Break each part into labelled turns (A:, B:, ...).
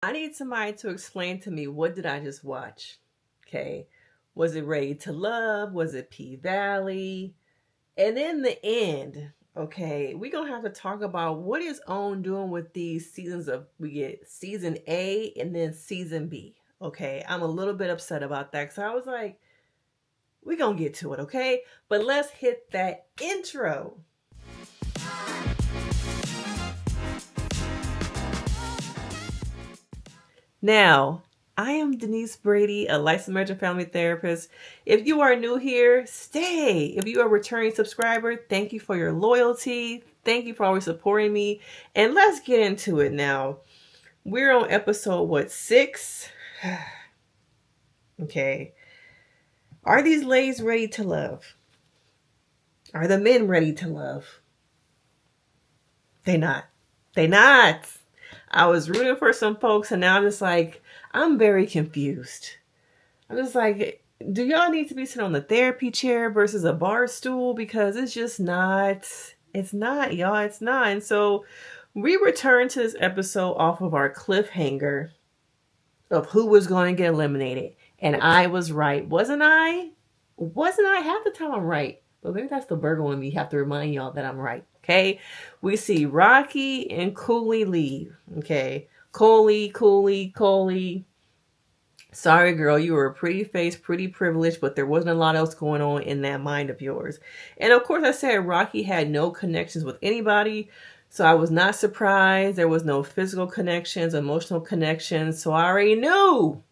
A: I need somebody to explain to me, what did I just watch? Okay. Was it Ready to Love? Was it P Valley? And in the end, okay, we're going to have to talk about what is OWN doing with these seasons of, we get season A and then season B. Okay. I'm a little bit upset about that because I was like, we're going to get to it, okay? But let's hit that intro. Now, I am Denise Brady, a licensed marriage and family therapist. If you are new here, stay. If you are a returning subscriber, thank you for your loyalty. Thank you for always supporting me. And let's get into it now. We're on episode, 6? Okay. Are these ladies ready to love? Are the men ready to love? They not. They not. I was rooting for some folks, and now I'm just like, I'm very confused. I'm just like, do y'all need to be sitting on the therapy chair versus a bar stool? Because it's just not. It's not, y'all. It's not. And so we returned to this episode off of our cliffhanger of who was going to get eliminated. And I was right. Wasn't I? Wasn't I? Half the time I'm right. But maybe that's the Virgo in me. Have to remind y'all that I'm right. Okay. We see Rocky and Cooley leave. Okay. Cooley. Sorry, girl. You were a pretty face, pretty privileged, but there wasn't a lot else going on in that mind of yours. And of course, I said Rocky had no connections with anybody. So I was not surprised. There was no physical connections, emotional connections. So I already knew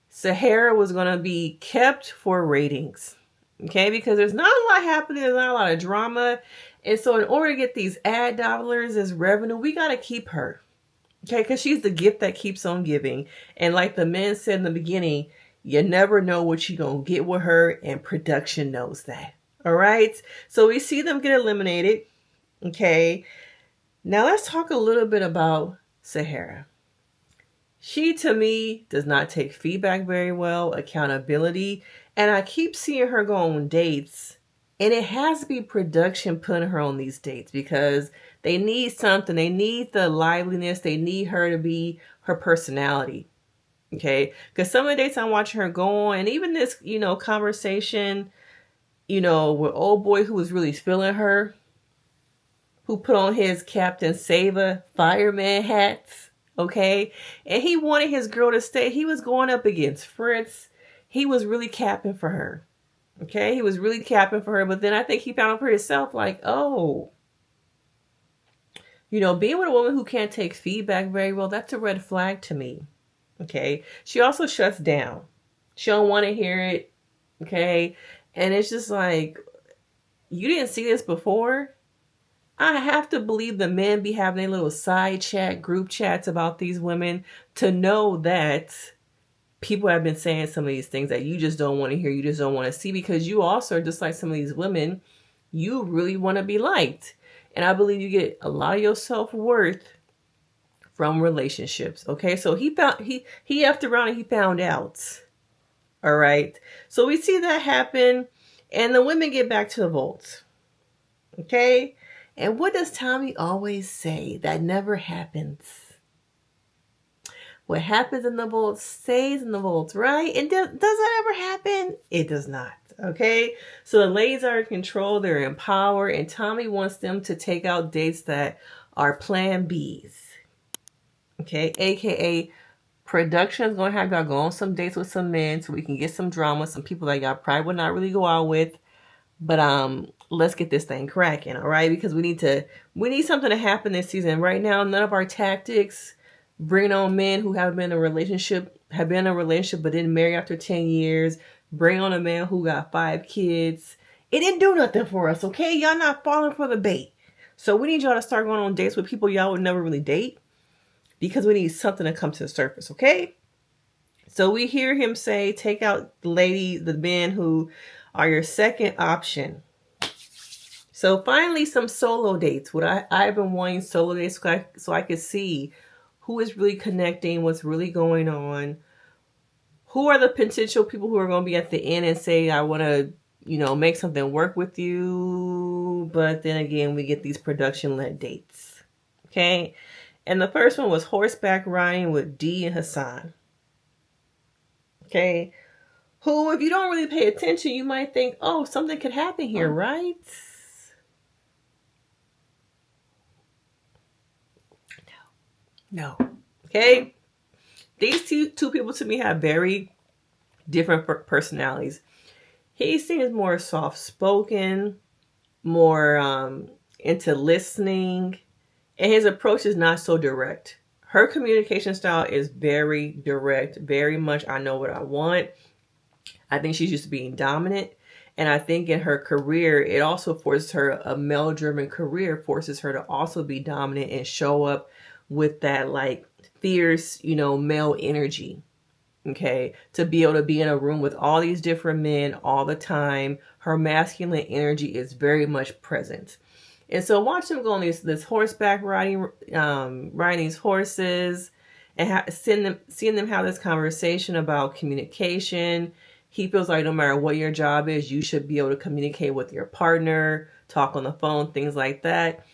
A: Sahara was going to be kept for ratings. Okay, because there's not a lot happening, there's not a lot of drama. And so in order to get these ad dollars as revenue, we got to keep her. Okay, because she's the gift that keeps on giving. And like the men said in the beginning, you never know what you're going to get with her, and production knows that. All right, so we see them get eliminated. Okay, now let's talk a little bit about Sahara. She, to me, does not take feedback very well, accountability. And I keep seeing her go on dates. And it has to be production putting her on these dates because they need something. They need the liveliness. They need her to be her personality. Okay? Because some of the dates I'm watching her go on, and even this, conversation, with old boy who was really feeling her, who put on his Captain Sava fireman hats. Okay? And he wanted his girl to stay. He was going up against Fritz. He was really capping for her. Okay? He was really capping for her. But then I think he found out for himself, like, oh, being with a woman who can't take feedback very well, that's a red flag to me. Okay? She also shuts down. She don't want to hear it. Okay? And it's just like, you didn't see this before? I have to believe the men be having their little side chat, group chats about these women to know that people have been saying some of these things that you just don't want to hear, you just don't want to see, because you also are just like some of these women, you really want to be liked. And I believe you get a lot of your self-worth from relationships. Okay, so he effed around and he found out. All right, so we see that happen, and the women get back to the vault. Okay. And what does Tommy always say? That never happens. What happens in the vault stays in the vault, right? And does that ever happen? It does not. Okay? So the ladies are in control. They're in power. And Tommy wants them to take out dates that are plan Bs. Okay? AKA production is going to have y'all go on some dates with some men so we can get some drama. Some people that y'all probably would not really go out with. But let's get this thing cracking, all right? Because we need something to happen this season. Right now, none of our tactics, bringing on men who have been in a relationship but didn't marry after 10 years, bring on a man who got 5 kids. It didn't do nothing for us, okay? Y'all not falling for the bait. So we need y'all to start going on dates with people y'all would never really date, because we need something to come to the surface, okay? So we hear him say, take out the men who are your second option. So finally, some solo dates. I've been wanting solo dates so I could see who is really connecting, what's really going on, who are the potential people who are going to be at the end and say, I want to, make something work with you. But then again, we get these production-led dates. Okay. And the first one was horseback riding with Dee and Hassan. Okay. Who, if you don't really pay attention, you might think, oh, something could happen here, right? No. Okay. These two people to me have very different personalities. He seems more soft spoken, more into listening, and his approach is not so direct. Her communication style is very direct, very much I know what I want. I think she's used to being dominant. And I think in her career, it also forces her, a male driven career forces her to also be dominant and show up with that like fierce, male energy. Okay. To be able to be in a room with all these different men all the time. Her masculine energy is very much present. And so watch them go on this horseback riding, riding these horses, and seeing them have this conversation about communication. He feels like no matter what your job is, you should be able to communicate with your partner, talk on the phone, things like that.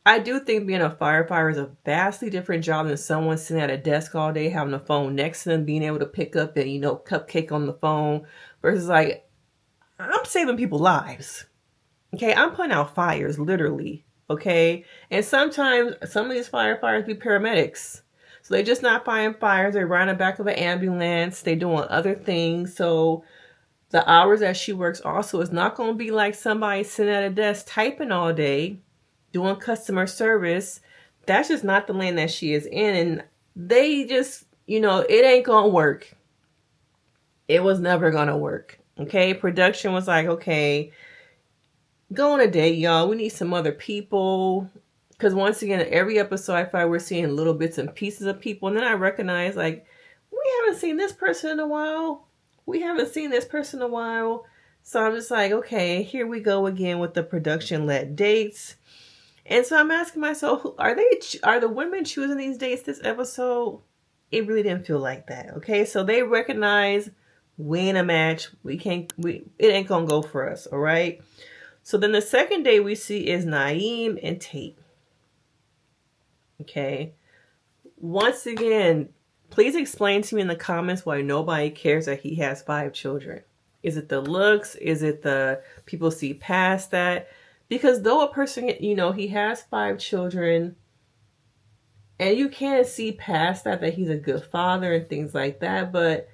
A: I do think being a firefighter is a vastly different job than someone sitting at a desk all day, having a phone next to them, being able to pick up and, cupcake on the phone, versus like, I'm saving people's lives. Okay, I'm putting out fires, literally. Okay, and sometimes some of these firefighters be paramedics. So they're just not fighting fires. They're riding the back of an ambulance. They're doing other things. So the hours that she works also is not going to be like somebody sitting at a desk typing all day, doing customer service. That's just not the lane that she is in. And they just, it ain't going to work. It was never going to work. Okay, production was like, okay, go on a date, y'all. We need some other people. Because once again, every episode I find we're seeing little bits and pieces of people. And then I recognize, like, we haven't seen this person in a while. We haven't seen this person in a while. So I'm just like, okay, here we go again with the production-led dates. And so I'm asking myself, are the women choosing these dates this episode? It really didn't feel like that. Okay, so they recognize we ain't a match. It ain't gonna go for us. All right. So then the second day we see is Naeem and Tate. Okay. Once again, please explain to me in the comments why nobody cares that he has 5 children. Is it the looks? Is it the people see past that? Because though a person, he has 5 children, and you can see past that he's a good father and things like that. But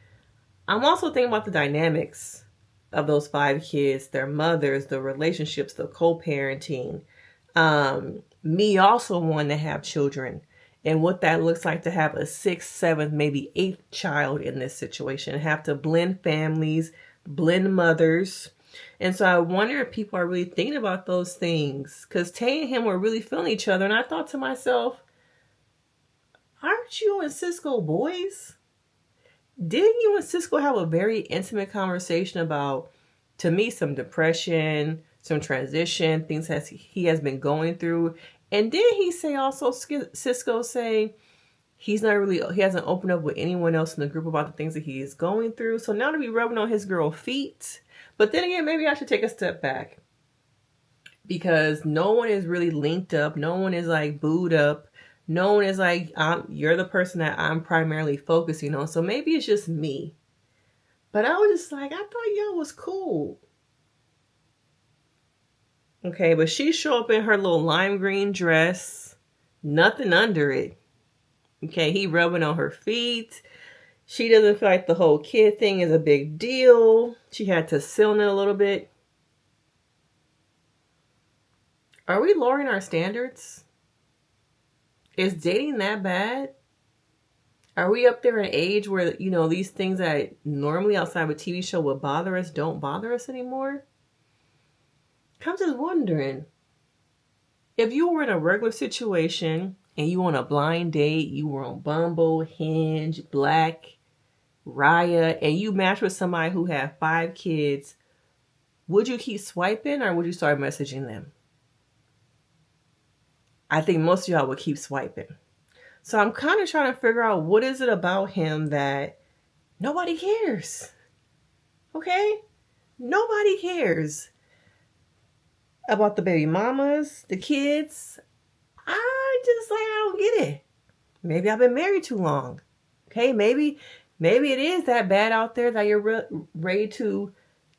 A: I'm also thinking about the dynamics of those 5 kids, their mothers, the relationships, the co-parenting. Me also wanting to have children, and what that looks like to have a 6th, 7th, maybe 8th child in this situation, have to blend families, blend mothers. And so I wonder if people are really thinking about those things, because Tay and him were really feeling each other. And I thought to myself, aren't you and Cisco boys? Didn't you and Cisco have a very intimate conversation about, to me, some depression, some transition, things that he has been going through? And did he say also, Cisco say, he hasn't opened up with anyone else in the group about the things that he is going through. So now to be rubbing on his girl feet. But then again, maybe I should take a step back, because no one is really linked up. No one is like booed up. No one is like, you're the person that I'm primarily focusing on. So maybe it's just me. But I was just like, I thought y'all was cool. Okay, but she show up in her little lime green dress. Nothing under it. Okay, he rubbing on her feet. She doesn't feel like the whole kid thing is a big deal. She had to sit on it a little bit. Are we lowering our standards? Is dating that bad? Are we up there in age where, these things that normally outside of a TV show would bother us don't bother us anymore? I'm just wondering. If you were in a regular situation and you were on a blind date, you were on Bumble, Hinge, Black, Raya, and you matched with somebody who had 5 kids, would you keep swiping or would you start messaging them? I think most of y'all would keep swiping. So I'm kind of trying to figure out, what is it about him that nobody cares? Okay? Nobody cares about the baby mamas, the kids. I don't get it. Maybe I've been married too long. Okay, maybe it is that bad out there that you're ready to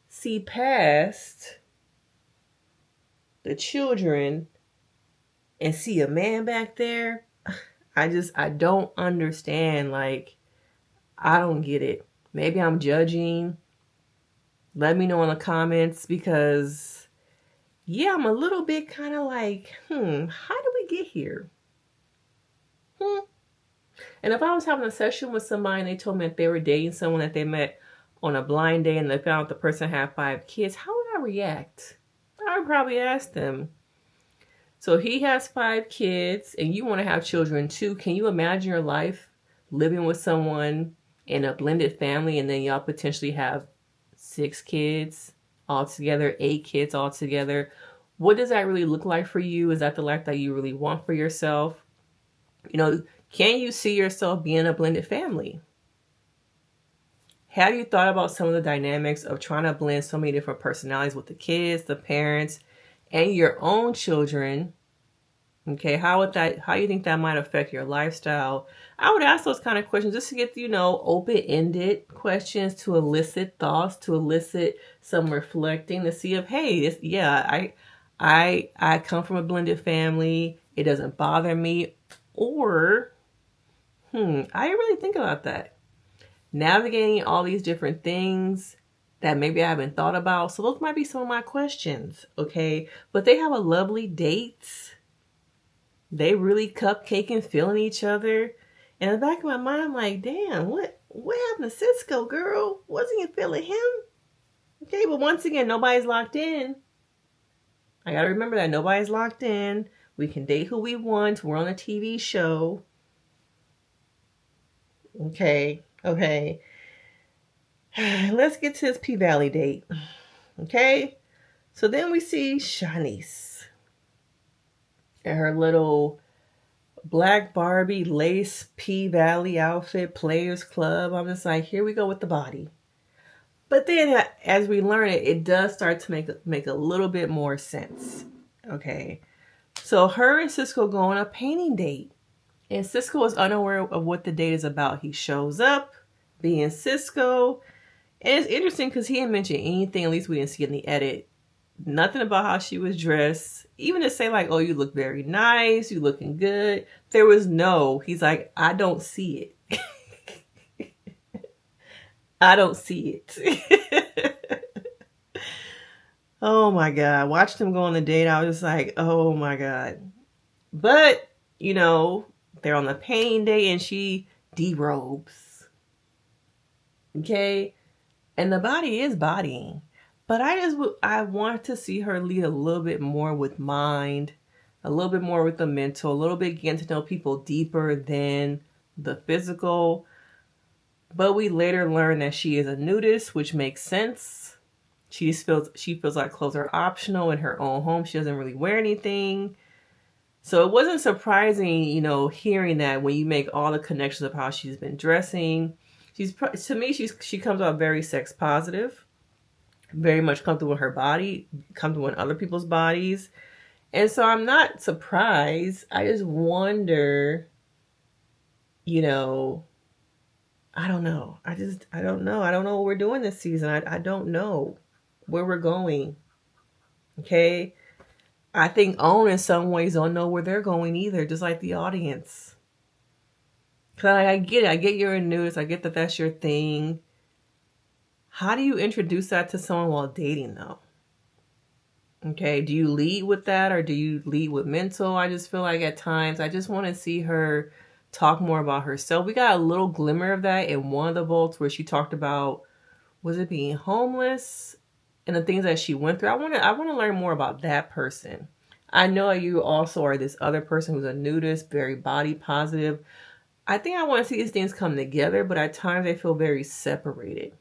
A: see past the children and see a man back there. I don't understand. Like, I don't get it. Maybe I'm judging. Let me know in the comments, because yeah, I'm a little bit kind of like, how did we get here? And if I was having a session with somebody and they told me that they were dating someone that they met on a blind date and they found out the person had 5 kids, how would I react? I would probably ask them. So he has 5 kids and you want to have children too. Can you imagine your life living with someone in a blended family and then y'all potentially have 6 kids all together, 8 kids all together? What does that really look like for you? Is that the life that you really want for yourself? Can you see yourself being a blended family? Have you thought about some of the dynamics of trying to blend so many different personalities with the kids, the parents, and your own children? Okay, how do you think that might affect your lifestyle? I would ask those kind of questions just to get, open-ended questions to elicit thoughts, to elicit some reflecting, to see if, hey, I come from a blended family. It doesn't bother me. Or, I didn't really think about that. Navigating all these different things that maybe I haven't thought about. So those might be some of my questions, okay? But they have a lovely date. They really cupcaking, feeling each other. And in the back of my mind, I'm like, damn, what happened to Cisco, girl? Wasn't you feeling him? Okay, but once again, nobody's locked in. I gotta remember that nobody's locked in. We can date who we want. We're on a TV show. Okay. Let's get to this P-Valley date. Okay. So then we see Shanice in her little black Barbie lace P-Valley outfit, Players Club. I'm just like, here we go with the body. But then as we learn it does start to make a little bit more sense. Okay. So her and Cisco go on a painting date. And Cisco is unaware of what the date is about. He shows up, being Cisco. And it's interesting because he didn't mention anything, at least we didn't see in the edit. Nothing about how she was dressed. Even to say like, oh, you look very nice, you looking good. There was he's like, I don't see it. I don't see it. Oh my God. Watched him go on the date. I was like, oh my God. But, they're on the painting day and she derobes. Okay? And the body is bodying. But I want to see her lead a little bit more with mind, a little bit more with the mental, a little bit getting to know people deeper than the physical. But we later learn that she is a nudist, which makes sense. She feels like clothes are optional in her own home. She doesn't really wear anything. So it wasn't surprising, hearing that when you make all the connections of how she's been dressing. To me, she comes out very sex positive, very much comfortable with her body, comfortable in other people's bodies. And so I'm not surprised. I just wonder, I don't know. I don't know. I don't know what we're doing this season. I don't know where we're going. Okay. I think OWN in some ways don't know where they're going either, just like the audience. Because I get it. I get you're a nudist. I get that that's your thing. How do you introduce that to someone while dating, though? Okay, do you lead with that or do you lead with mental? I just feel like at times I just want to see her talk more about herself. We got a little glimmer of that in one of the vaults where she talked about, was it being homeless and the things that she went through? I want to learn more about that person. I know you also are this other person who's a nudist, very body positive. I think I want to see these things come together, but at times they feel very separated.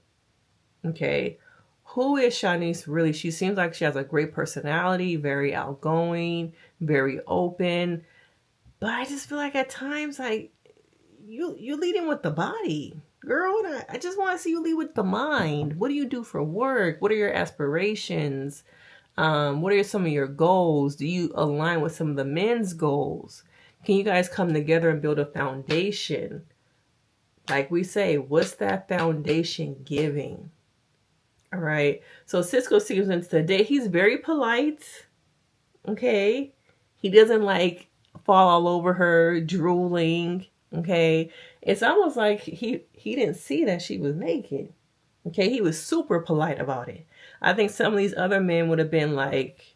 A: Okay. Who is Shanice really? She seems like she has a great personality, very outgoing, very open. But I just feel like at times, like, you leading with the body. Girl, I just want to see you lead with the mind. What do you do for work? What are your aspirations? What are some of your goals? Do you align with some of the men's goals? Can you guys come together and build a foundation? Like we say, what's that foundation giving? All right. So Cisco seems into the day. He's very polite. Okay. He doesn't like fall all over her, drooling. Okay. It's almost like he didn't see that she was naked. Okay. He was super polite about it. I think some of these other men would have been like,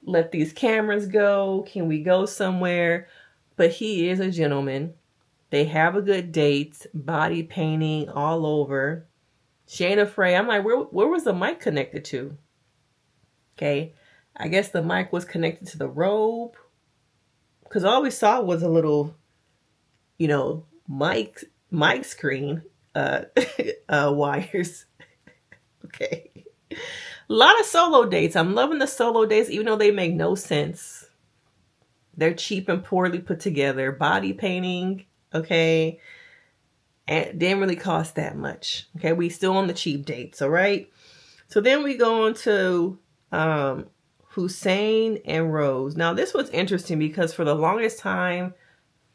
A: let these cameras go. Can we go somewhere? But he is a gentleman. They have a good date, body painting all over. She ain't afraid. I'm like, where was the mic connected to? Okay. I guess the mic was connected to the robe. Because all we saw was a little, mic screen wires. Okay. A lot of solo dates. I'm loving the solo dates, even though they make no sense. They're cheap and poorly put together. Body painting, okay. And it didn't really cost that much. Okay, we still on the cheap dates, all right? So then we go on to Hussein and Rose. Now this was interesting because for the longest time,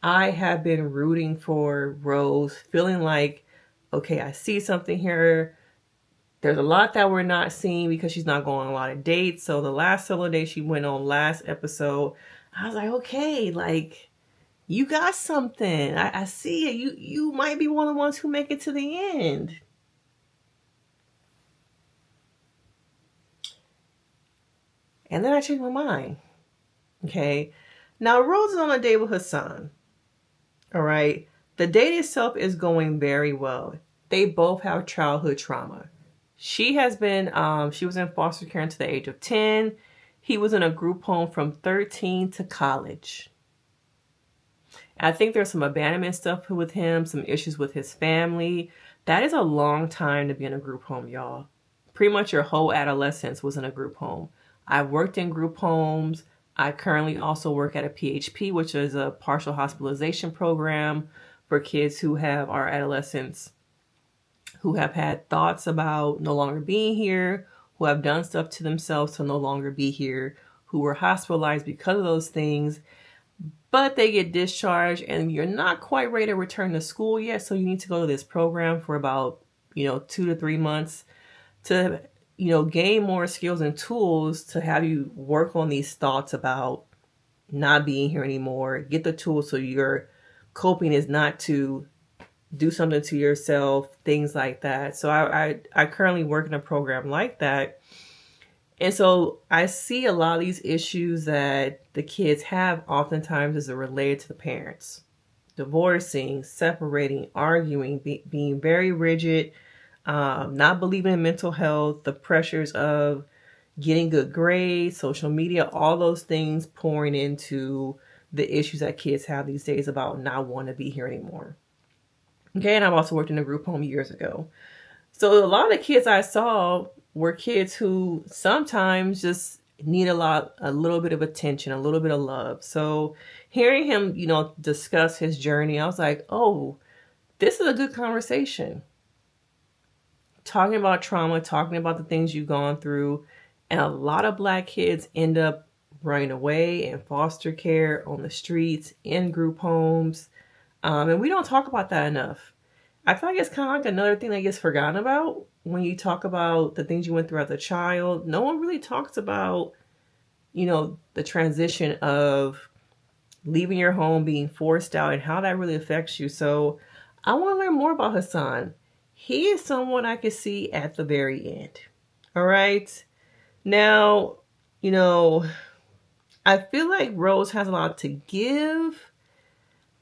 A: I have been rooting for Rose, feeling like, okay, I see something here. There's a lot that we're not seeing because she's not going on a lot of dates. So the last solo date she went on last episode, I was like, okay, like, you got something. I see it. You might be one of the ones who make it to the end. And then I changed my mind. Okay. Now Rose is on a date with Hassan. All right. The date itself is going very well. They both have childhood trauma. She has been, she was in foster care until the age of 10. He was in a group home from 13 to college. I think there's some abandonment stuff with him, some issues with his family. That is a long time to be in a group home, y'all. Pretty much your whole adolescence was in a group home. I've worked in group homes. I currently also work at a PHP, which is a partial hospitalization program for kids who are adolescents who have had thoughts about no longer being here, who have done stuff to themselves to no longer be here, who were hospitalized because of those things, but they get discharged and you're not quite ready to return to school yet. So you need to go to this program for about, 2 to 3 months to, gain more skills and tools to have you work on these thoughts about not being here anymore. Get the tools so your coping is not to do something to yourself, things like that. So I currently work in a program like that. And so I see a lot of these issues that the kids have oftentimes is related to the parents. Divorcing, separating, arguing, being very rigid, not believing in mental health, the pressures of getting good grades, social media, all those things pouring into the issues that kids have these days about not wanting to be here anymore. Okay, and I've also worked in a group home years ago. So a lot of the kids I saw were kids who sometimes just need a little bit of attention, a little bit of love. So hearing him, discuss his journey, I was like, oh, this is a good conversation. Talking about trauma, talking about the things you've gone through. And a lot of Black kids end up running away in foster care, on the streets, in group homes. And we don't talk about that enough. I feel like it's kind of like another thing that gets forgotten about when you talk about the things you went through as a child. No one really talks about, the transition of leaving your home, being forced out, and how that really affects you. So I want to learn more about Hassan. He is someone I could see at the very end. All right. Now, I feel like Rose has a lot to give,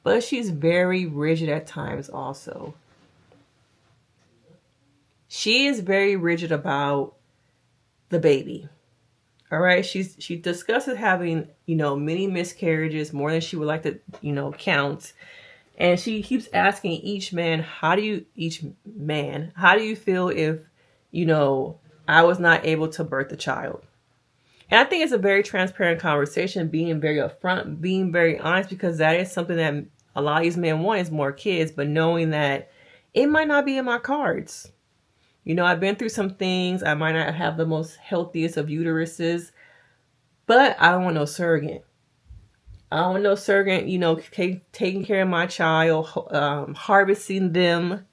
A: but she's very rigid at times also. She is very rigid about the baby. All right. She discusses having, many miscarriages, more than she would like to, count. And she keeps asking each man, how do you feel if, I was not able to birth a child? And I think it's a very transparent conversation, being very upfront, being very honest, because that is something that a lot of these men want, is more kids, but knowing that it might not be in my cards. I've been through some things. I might not have the most healthiest of uteruses, but I don't want no surrogate. I don't want no surrogate, taking care of my child, harvesting them,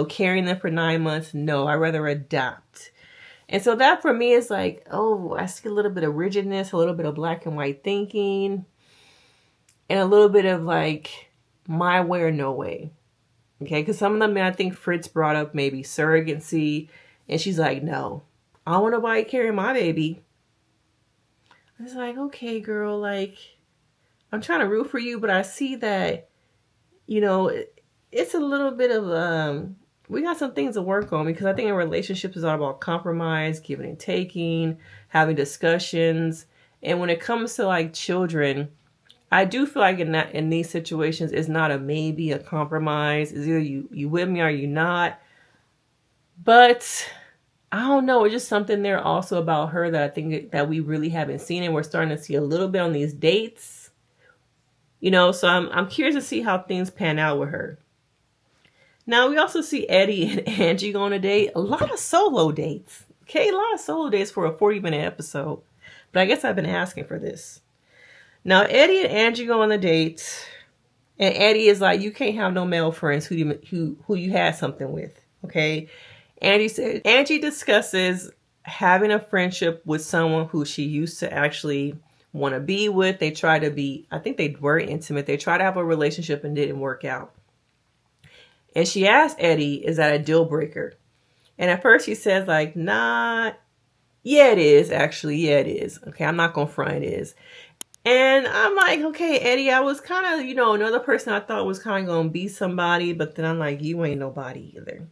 A: carrying them for 9 months. No, I'd rather adopt. And so that for me is like, oh, I see a little bit of rigidness, a little bit of black and white thinking, and a little bit of like my way or no way. Okay, because some of them, I think Fritz brought up maybe surrogacy, and she's like, no, I don't want nobody carrying my baby. I was like, okay, girl, like, I'm trying to root for you, but I see that, it's a little bit of, we got some things to work on, because I think in relationships is all about compromise, giving and taking, having discussions. And when it comes to like children, I do feel like in these situations, it's not a maybe, a compromise. It's either you with me or you not. But I don't know. It's just something there also about her that I think that we really haven't seen, and we're starting to see a little bit on these dates. So I'm curious to see how things pan out with her. Now we also see Eddie and Angie go on a date. A lot of solo dates. Okay, a lot of solo dates for a 40-minute episode. But I guess I've been asking for this. Now, Eddie and Angie go on a date, and Eddie is like, you can't have no male friends who you had something with, okay? Angie discusses having a friendship with someone who she used to actually want to be with. They try to be, I think they were intimate. They tried to have a relationship and didn't work out. And she asked Eddie, is that a deal breaker? And at first he says like, nah, yeah, it is actually. Yeah, it is. Okay, I'm not going to front, it is. And I'm like, okay, Eddie, I was kind of, another person I thought was kind of going to be somebody, but then I'm like, you ain't nobody either.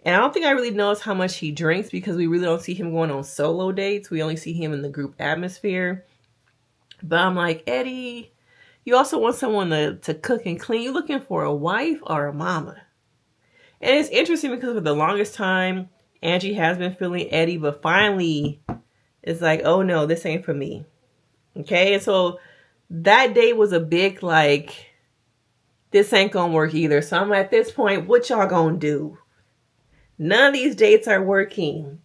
A: And I don't think I really knows how much he drinks, because we really don't see him going on solo dates. We only see him in the group atmosphere. But I'm like, Eddie, you also want someone to cook and clean. You looking for a wife or a mama? And it's interesting because for the longest time, Angie has been feeling Eddie, but finally it's like, oh no, this ain't for me. Okay, and so that day was a big like, this ain't gonna work either. So I'm at this point, what y'all gonna do? None of these dates are working.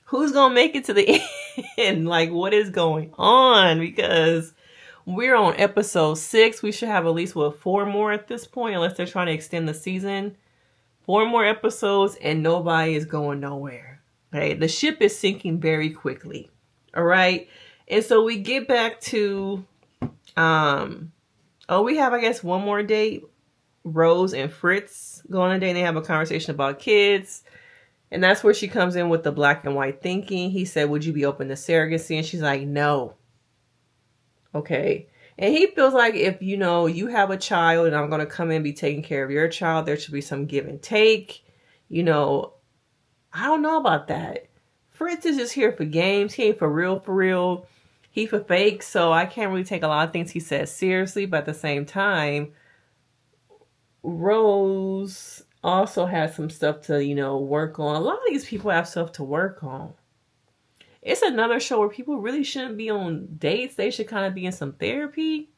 A: Who's gonna make it to the end? Like, what is going on? Because we're on episode 6. We should have at least 4 more at this point, unless they're trying to extend the season. 4 more episodes, and nobody is going nowhere. Okay, the ship is sinking very quickly. All right. And so we get back to, we have, I guess, one more date. Rose and Fritz go on a date and they have a conversation about kids. And that's where she comes in with the black and white thinking. He said, would you be open to surrogacy? And she's like, no. Okay. And he feels like if, you have a child and I'm going to come in and be taking care of your child, there should be some give and take. I don't know about that. Fritz is just here for games. He ain't for real. He for fake, so I can't really take a lot of things he says seriously. But at the same time, Rose also has some stuff to, work on. A lot of these people have stuff to work on. It's another show where people really shouldn't be on dates. They should kind of be in some therapy.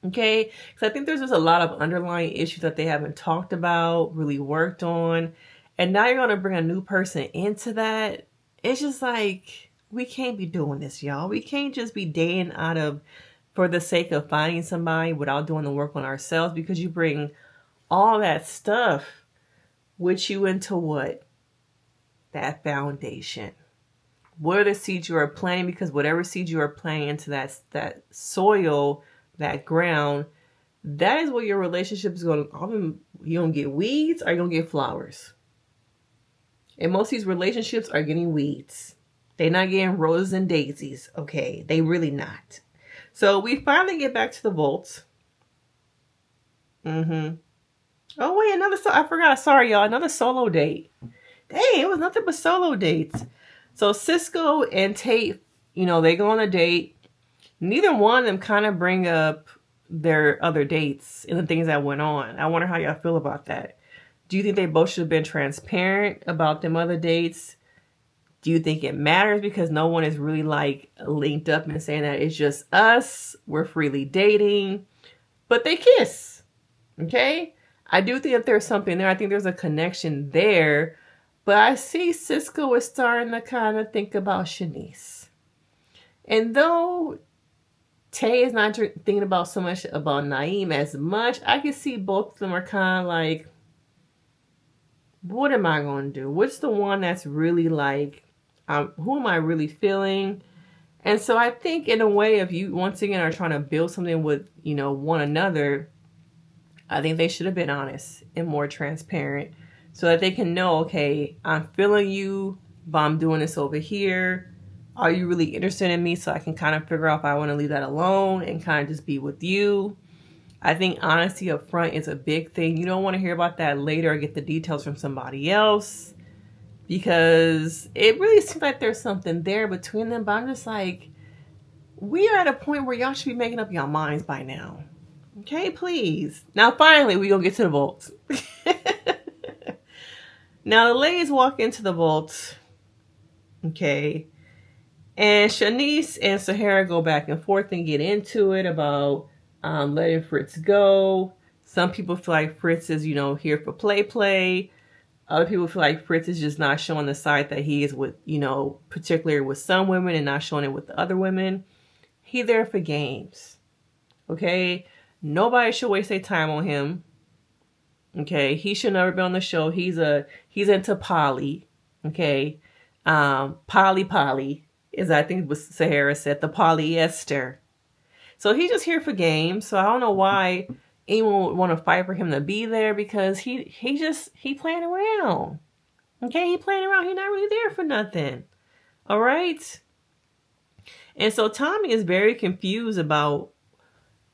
A: Okay? Because I think there's just a lot of underlying issues that they haven't talked about, really worked on. And now you're going to bring a new person into that. It's just like, we can't be doing this, y'all. We can't just be dating for the sake of finding somebody without doing the work on ourselves, because you bring all that stuff with you into what? That foundation. What are the seeds you are planting? Because whatever seeds you are planting into that soil, that ground, that is what your relationship is going to, you're going to get weeds or you're going to get flowers. And most of these relationships are getting weeds. They're not getting roses and daisies. Okay, they really not. So we finally get back to the vaults. Oh wait, I forgot. Sorry, y'all. Another solo date. Dang, it was nothing but solo dates. So Cisco and Tate, they go on a date. Neither one of them kind of bring up their other dates and the things that went on. I wonder how y'all feel about that. Do you think they both should have been transparent about them other dates? Do you think it matters because no one is really like linked up and saying that it's just us, we're freely dating, but they kiss? Okay. I do think that there's something there. I think there's a connection there, But I see Cisco is starting to kind of think about Shanice. And though Tay is not thinking about so much about Naeem as much, I can see both of them are kind of like, what am I going to do? What's the one that's really like, who am I really feeling? And so I think in a way, if you once again are trying to build something with, one another, I think they should have been honest and more transparent so that they can know, okay, I'm feeling you, but I'm doing this over here. Are you really interested in me? So I can kind of figure out if I want to leave that alone and kind of just be with you. I think honesty up front is a big thing. You don't want to hear about that later or get the details from somebody else, because it really seems like there's something there between them. But I'm just like, we are at a point where y'all should be making up your minds by now. Okay, please. Now, finally, we're going to get to the vault. Now, the ladies walk into the vault. Okay. And Shanice and Sahara go back and forth and get into it about letting Fritz go. Some people feel like Fritz is, here for play. Other people feel like Fritz is just not showing the side that he is with, particularly with some women and not showing it with the other women. He there for games. Okay? Nobody should waste their time on him. Okay? He should never be on the show. He's into poly. Okay? Poly. Is I think what Sahara said, the polyester. So he's just here for games. So I don't know why anyone would want to fight for him to be there, because he playing around. Okay, he playing around. He's not really there for nothing. All right. And so Tommy is very confused about,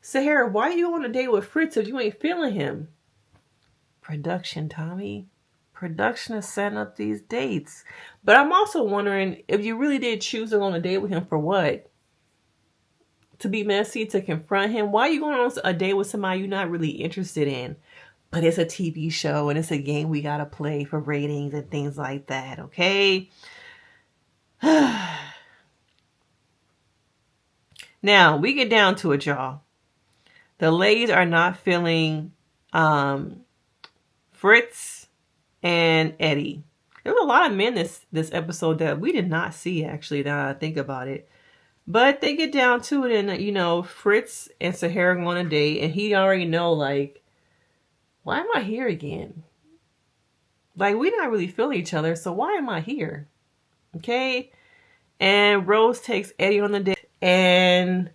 A: Sahara, why are you on a date with Fritz if you ain't feeling him? Production, Tommy. Production is setting up these dates. But I'm also wondering, if you really did choose to go on a date with him, for what? To be messy, to confront him? Why are you going on a date with somebody you're not really interested in? But it's a TV show and it's a game we gotta play for ratings and things like that, okay? Now, we get down to it, y'all. The ladies are not feeling Fritz and Eddie. There were a lot of men this episode that we did not see, actually, now I think about it. But they get down to it, and, Fritz and Sahara go on a date, and he already know, like, why am I here again? Like, we're not really feeling each other, so why am I here? Okay? And Rose takes Eddie on the date, and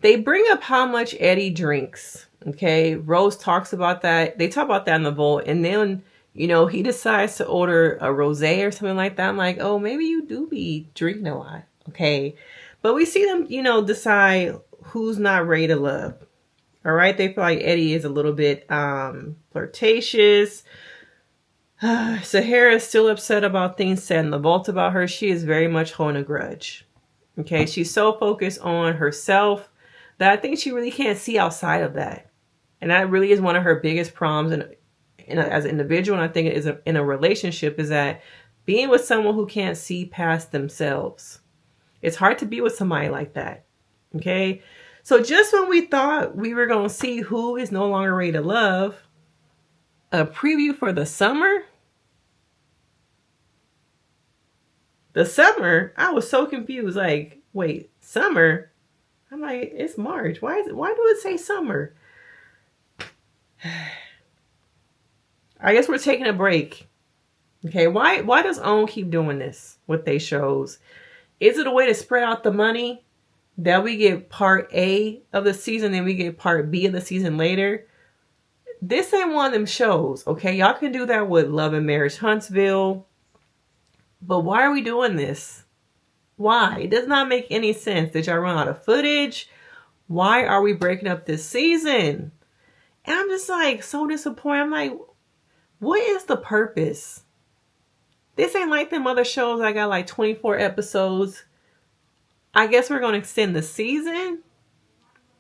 A: they bring up how much Eddie drinks. Okay? Rose talks about that. They talk about that in the vault, and then, he decides to order a rosé or something like that. I'm like, oh, maybe you do be drinking a lot. Okay? But we see them, decide who's not ready to love. All right. They feel like Eddie is a little bit flirtatious. Sahara is still upset about things said in the vault about her. She is very much holding a grudge. Okay. She's so focused on herself that I think she really can't see outside of that. And that really is one of her biggest problems as an individual. And I think it is in a relationship, is that being with someone who can't see past themselves. It's hard to be with somebody like that. Okay. So just when we thought we were going to see who is no longer ready to love, a preview for the summer. The summer, I was so confused. Like, wait, summer? I'm like, it's March. Why do it say summer? I guess we're taking a break. Okay. Why does OWN keep doing this with their shows? Is it a way to spread out the money? That we get part A of the season, then we get part B of the season later? This ain't one of them shows, okay? Y'all can do that with Love and Marriage Huntsville. But why are we doing this? Why? It does not make any sense. Did y'all run out of footage? Why are we breaking up this season? And I'm just like, so disappointed. I'm like, what is the purpose? This ain't like them other shows. I got like 24 episodes. I guess we're going to extend the season.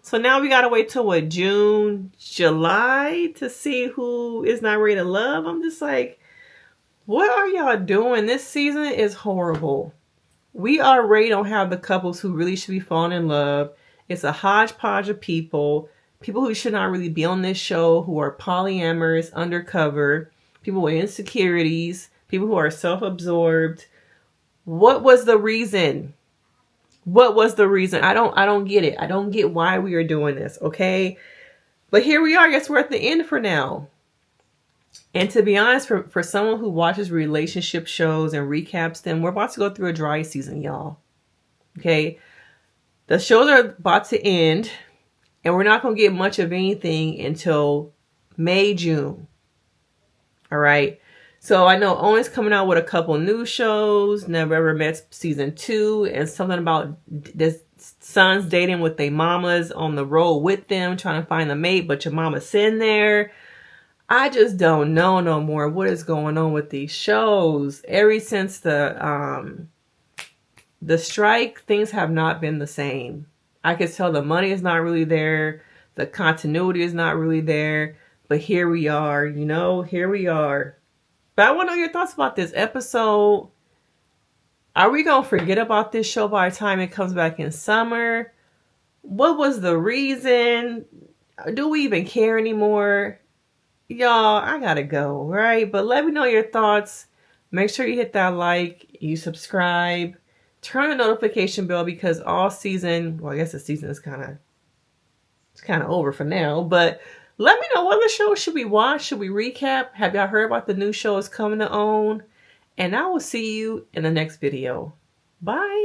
A: So now we got to wait till what, June, July to see who is not ready to love. I'm just like, what are y'all doing? This season is horrible. We already don't have the couples who really should be falling in love. It's a hodgepodge of people who should not really be on this show, who are polyamorous, undercover, people with insecurities, people who are self-absorbed. What was the reason? What was the reason? I don't get it. I don't get why we are doing this, okay? But here we are. I guess we're at the end for now. And to be honest, for someone who watches relationship shows and recaps them, we're about to go through a dry season, y'all. Okay? The shows are about to end, and we're not going to get much of anything until May, June. All right? So I know Owen's coming out with a couple new shows, Never Ever Met season 2, and something about this sons dating with their mamas on the road with them, trying to find a mate, but your mama's sitting there. I just don't know no more what is going on with these shows. Ever since the strike, things have not been the same. I could tell the money is not really there. The continuity is not really there. But here we are, here we are. But I want to know your thoughts about this episode. Are we going to forget about this show by the time it comes back in summer? What was the reason? Do we even care anymore? Y'all, I gotta go, right? But let me know your thoughts. Make sure you hit that like, you subscribe, turn the notification bell, because all season, well, I guess the season is kind of over for now, but let me know what other shows should we watch. Should we recap? Have y'all heard about the new shows coming to OWN? And I will see you in the next video. Bye.